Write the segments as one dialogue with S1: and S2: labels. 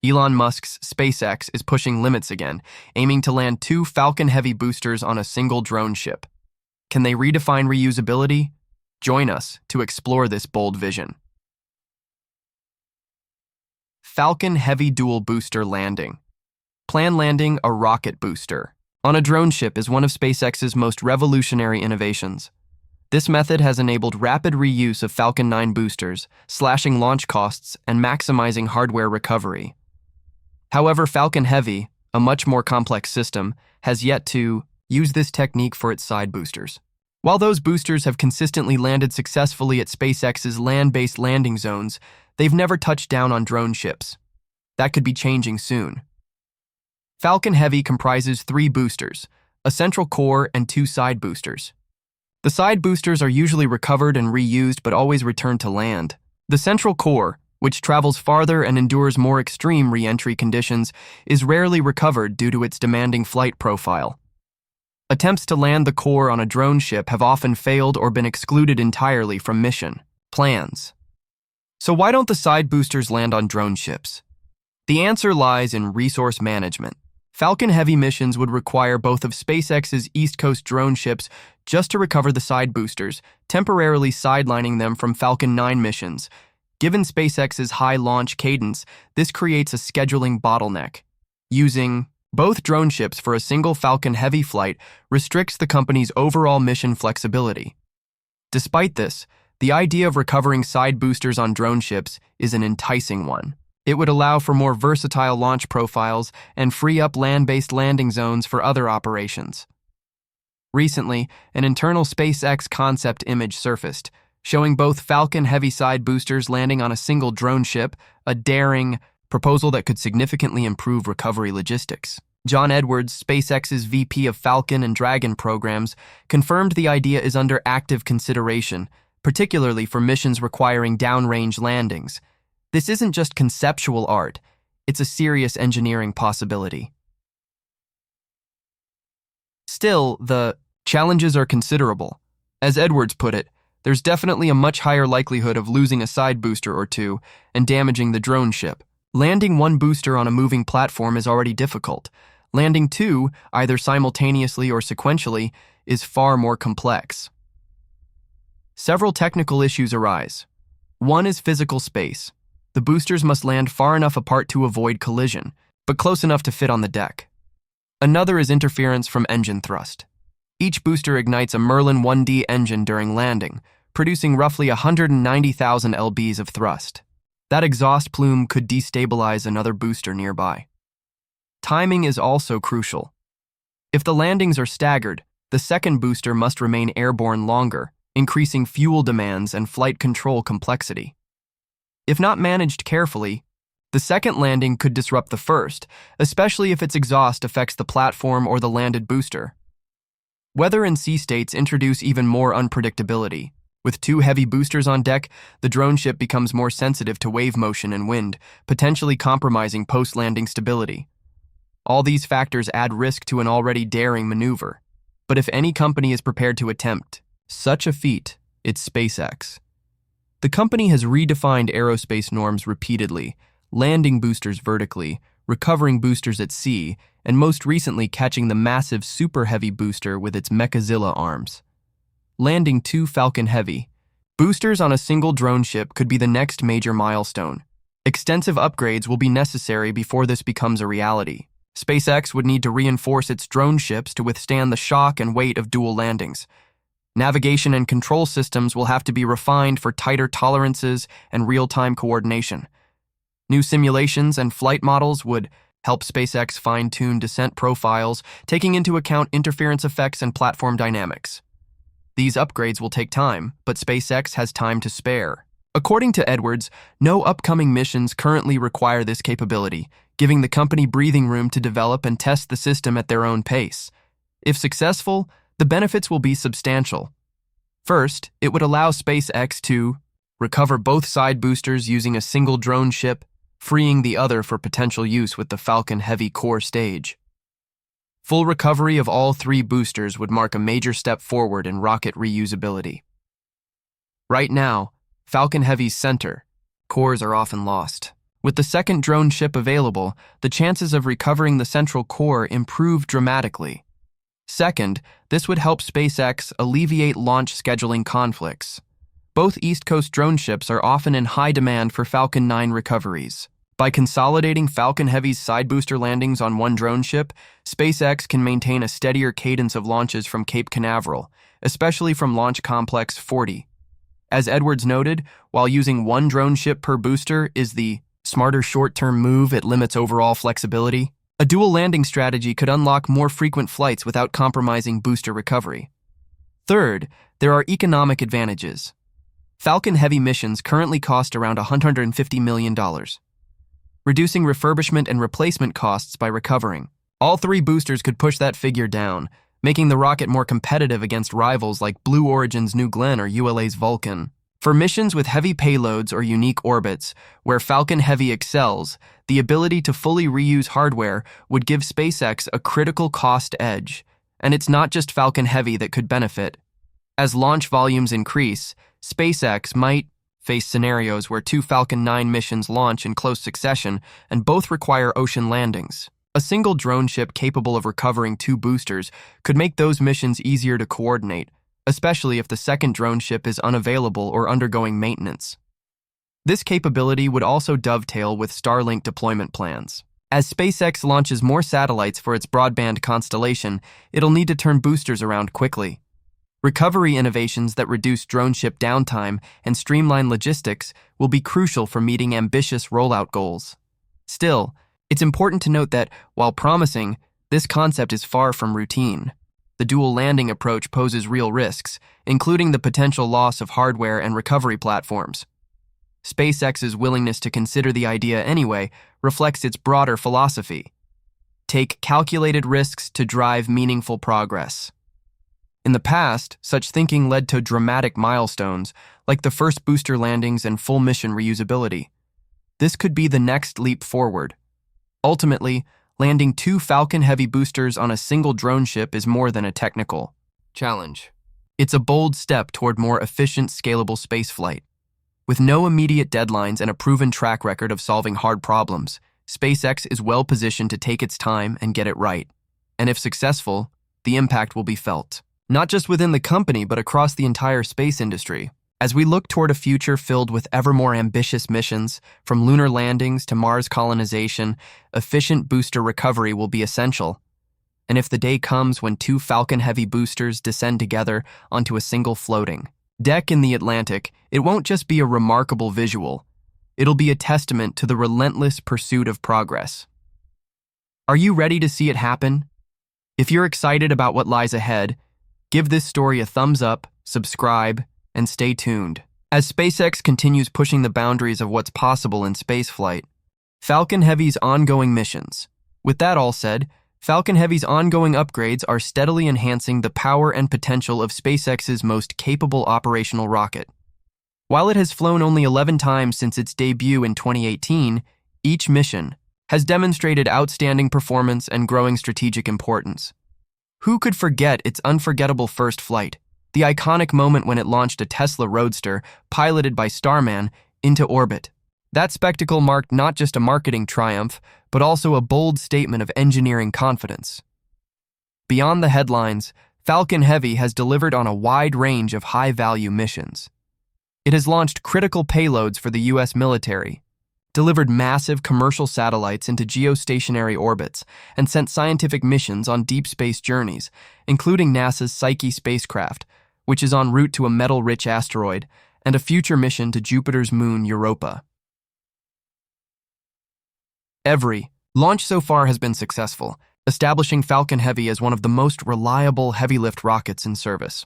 S1: Elon Musk's SpaceX is pushing limits again, aiming to land 2 Falcon Heavy boosters on a single drone ship. Can they redefine reusability? Join us to explore this bold vision. Falcon Heavy Dual Booster Landing. Plan landing a rocket booster on a drone ship is one of SpaceX's most revolutionary innovations. This method has enabled rapid reuse of Falcon 9 boosters, slashing launch costs and maximizing hardware recovery. However, Falcon Heavy, a much more complex system, has yet to use this technique for its side boosters. While those boosters have consistently landed successfully at SpaceX's land-based landing zones, they've never touched down on drone ships. That could be changing soon. Falcon Heavy comprises 3 boosters, a central core and 2 side boosters. The side boosters are usually recovered and reused but always return to land. The central core, which travels farther and endures more extreme re-entry conditions, is rarely recovered due to its demanding flight profile. Attempts to land the core on a drone ship have often failed or been excluded entirely from mission plans. So why don't the side boosters land on drone ships? The answer lies in resource management. Falcon Heavy missions would require both of SpaceX's East Coast drone ships just to recover the side boosters, temporarily sidelining them from Falcon 9 missions. Given SpaceX's high launch cadence, this creates a scheduling bottleneck. Using both drone ships for a single Falcon Heavy flight restricts the company's overall mission flexibility. Despite this, the idea of recovering side boosters on drone ships is an enticing one. It would allow for more versatile launch profiles and free up land-based landing zones for other operations. Recently, an internal SpaceX concept image surfaced, showing both Falcon Heavy side boosters landing on a single drone ship, a daring proposal that could significantly improve recovery logistics. John Edwards, SpaceX's VP of Falcon and Dragon programs, confirmed the idea is under active consideration, particularly for missions requiring downrange landings. This isn't just conceptual art, it's a serious engineering possibility. Still, the challenges are considerable. As Edwards put it, there's definitely a much higher likelihood of losing a side booster or two and damaging the drone ship. Landing 1 booster on a moving platform is already difficult. Landing 2, either simultaneously or sequentially, is far more complex. Several technical issues arise. One is physical space. The boosters must land far enough apart to avoid collision, but close enough to fit on the deck. Another is interference from engine thrust. Each booster ignites a Merlin 1D engine during landing, producing roughly 190,000 lbs of thrust. That exhaust plume could destabilize another booster nearby. Timing is also crucial. If the landings are staggered, the second booster must remain airborne longer, increasing fuel demands and flight control complexity. If not managed carefully, the second landing could disrupt the first, especially if its exhaust affects the platform or the landed booster. Weather and sea states introduce even more unpredictability. With 2 heavy boosters on deck, the drone ship becomes more sensitive to wave motion and wind, potentially compromising post-landing stability. All these factors add risk to an already daring maneuver. But if any company is prepared to attempt such a feat, it's SpaceX. The company has redefined aerospace norms repeatedly, landing boosters vertically, recovering boosters at sea, and most recently catching the massive Super Heavy booster with its Mechazilla arms. Landing 2 Falcon Heavy boosters on a single drone ship could be the next major milestone. Extensive upgrades will be necessary before this becomes a reality. SpaceX would need to reinforce its drone ships to withstand the shock and weight of dual landings. Navigation and control systems will have to be refined for tighter tolerances and real-time coordination. New simulations and flight models would help SpaceX fine-tune descent profiles, taking into account interference effects and platform dynamics. These upgrades will take time, but SpaceX has time to spare. According to Edwards, no upcoming missions currently require this capability, giving the company breathing room to develop and test the system at their own pace. If successful, the benefits will be substantial. First, it would allow SpaceX to recover both side boosters using a single drone ship, freeing the other for potential use with the Falcon Heavy core stage. Full recovery of all 3 boosters would mark a major step forward in rocket reusability. Right now, Falcon Heavy's center cores are often lost, With the second drone ship available, the chances of recovering the central core improve dramatically. Second, this would help SpaceX alleviate launch scheduling conflicts. Both East Coast drone ships are often in high demand for Falcon 9 recoveries. By consolidating Falcon Heavy's side booster landings on one drone ship, SpaceX can maintain a steadier cadence of launches from Cape Canaveral, especially from Launch Complex 40. As Edwards noted, while using one drone ship per booster is the smarter short-term move, it limits overall flexibility. A dual landing strategy could unlock more frequent flights without compromising booster recovery. Third, there are economic advantages. Falcon Heavy missions currently cost around $150 million, reducing refurbishment and replacement costs by recovering. All three boosters could push that figure down, making the rocket more competitive against rivals like Blue Origin's New Glenn or ULA's Vulcan. For missions with heavy payloads or unique orbits, where Falcon Heavy excels, the ability to fully reuse hardware would give SpaceX a critical cost edge. And it's not just Falcon Heavy that could benefit. As launch volumes increase, SpaceX might face scenarios where two Falcon 9 missions launch in close succession and both require ocean landings. A single drone ship capable of recovering two boosters could make those missions easier to coordinate, especially if the second drone ship is unavailable or undergoing maintenance. This capability would also dovetail with Starlink deployment plans. As SpaceX launches more satellites for its broadband constellation, it'll need to turn boosters around quickly. Recovery innovations that reduce drone ship downtime and streamline logistics will be crucial for meeting ambitious rollout goals. Still, it's important to note that, while promising, this concept is far from routine. The dual landing approach poses real risks, including the potential loss of hardware and recovery platforms. SpaceX's willingness to consider the idea anyway reflects its broader philosophy. Take calculated risks to drive meaningful progress. In the past, such thinking led to dramatic milestones, like the first booster landings and full mission reusability. This could be the next leap forward. Ultimately, landing two Falcon Heavy boosters on a single drone ship is more than a technical challenge. It's a bold step toward more efficient, scalable spaceflight. With no immediate deadlines and a proven track record of solving hard problems, SpaceX is well positioned to take its time and get it right. And if successful, the impact will be felt, not just within the company but across the entire space industry. As we look toward a future filled with ever more ambitious missions, from lunar landings to Mars colonization, efficient booster recovery will be essential. And if the day comes when two Falcon Heavy boosters descend together onto a single floating deck in the Atlantic, it won't just be a remarkable visual. It'll be a testament to the relentless pursuit of progress. Are you ready to see it happen? If you're excited about what lies ahead, give this story a thumbs up, subscribe, and stay tuned. As SpaceX continues pushing the boundaries of what's possible in spaceflight, Falcon Heavy's ongoing missions. With that all said, Falcon Heavy's ongoing upgrades are steadily enhancing the power and potential of SpaceX's most capable operational rocket. While it has flown only 11 times since its debut in 2018, each mission has demonstrated outstanding performance and growing strategic importance. Who could forget its unforgettable first flight? The iconic moment when it launched a Tesla Roadster, piloted by Starman, into orbit. That spectacle marked not just a marketing triumph, but also a bold statement of engineering confidence. Beyond the headlines, Falcon Heavy has delivered on a wide range of high-value missions. It has launched critical payloads for the U.S. military, delivered massive commercial satellites into geostationary orbits, and sent scientific missions on deep space journeys, including NASA's Psyche spacecraft, which is en route to a metal-rich asteroid, and a future mission to Jupiter's moon Europa. Every launch so far has been successful, establishing Falcon Heavy as one of the most reliable heavy-lift rockets in service.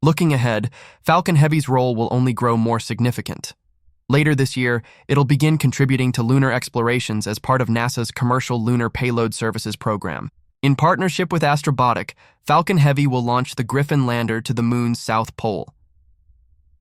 S1: Looking ahead, Falcon Heavy's role will only grow more significant. Later this year, it'll begin contributing to lunar explorations as part of NASA's Commercial Lunar Payload Services program. In partnership with Astrobotic, Falcon Heavy will launch the Griffin lander to the moon's south pole.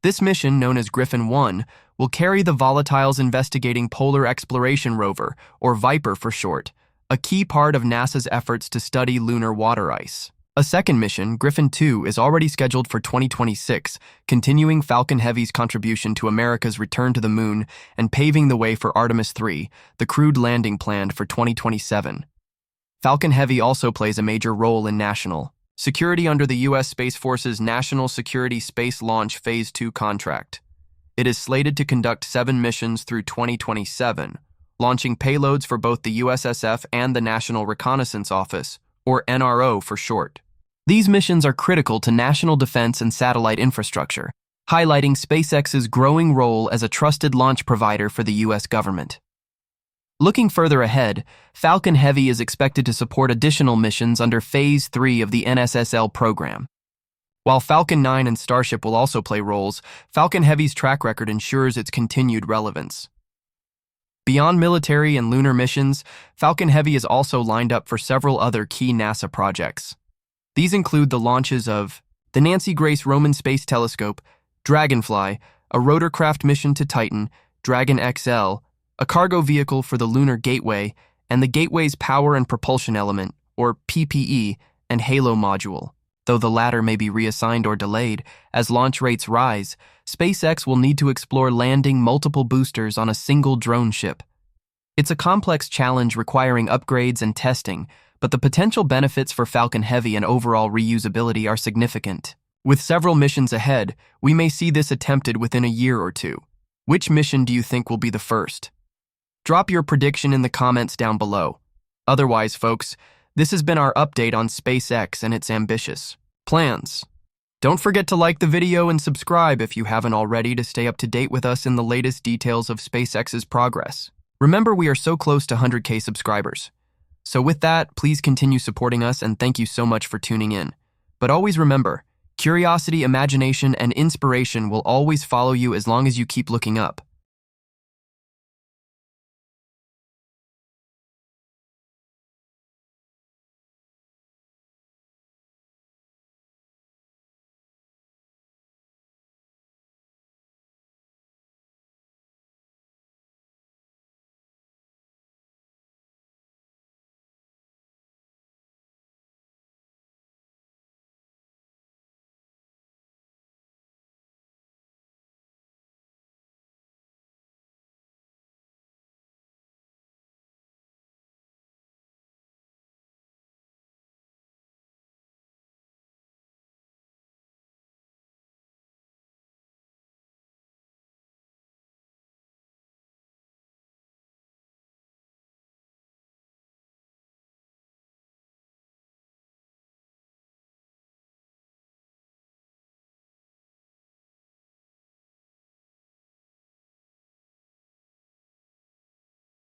S1: This mission, known as Griffin 1, will carry the Volatiles Investigating Polar Exploration Rover, or VIPER for short, a key part of NASA's efforts to study lunar water ice. A second mission, Griffin 2, is already scheduled for 2026, continuing Falcon Heavy's contribution to America's return to the moon and paving the way for Artemis 3, the crewed landing planned for 2027. Falcon Heavy also plays a major role in national security under the U.S. Space Force's National Security Space Launch Phase 2 contract. It is slated to conduct 7 missions through 2027, launching payloads for both the USSF and the National Reconnaissance Office, or NRO for short. These missions are critical to national defense and satellite infrastructure, highlighting SpaceX's growing role as a trusted launch provider for the U.S. government. Looking further ahead, Falcon Heavy is expected to support additional missions under Phase 3 of the NSSL program. While Falcon 9 and Starship will also play roles, Falcon Heavy's track record ensures its continued relevance. Beyond military and lunar missions, Falcon Heavy is also lined up for several other key NASA projects. These include the launches of the Nancy Grace Roman Space Telescope, Dragonfly, a rotorcraft mission to Titan, Dragon XL, a cargo vehicle for the Lunar Gateway, and the Gateway's Power and Propulsion Element, or PPE, and Halo module. Though the latter may be reassigned or delayed, as launch rates rise, SpaceX will need to explore landing multiple boosters on a single drone ship. It's a complex challenge requiring upgrades and testing, but the potential benefits for Falcon Heavy and overall reusability are significant. With several missions ahead, we may see this attempted within a year or two. Which mission do you think will be the first? Drop your prediction in the comments down below. Otherwise, folks, this has been our update on SpaceX and its ambitious plans. Don't forget to like the video and subscribe if you haven't already to stay up to date with us in the latest details of SpaceX's progress. Remember, we are so close to 100K subscribers. So with that, please continue supporting us and thank you so much for tuning in. But always remember, curiosity, imagination, and inspiration will always follow you as long as you keep looking up.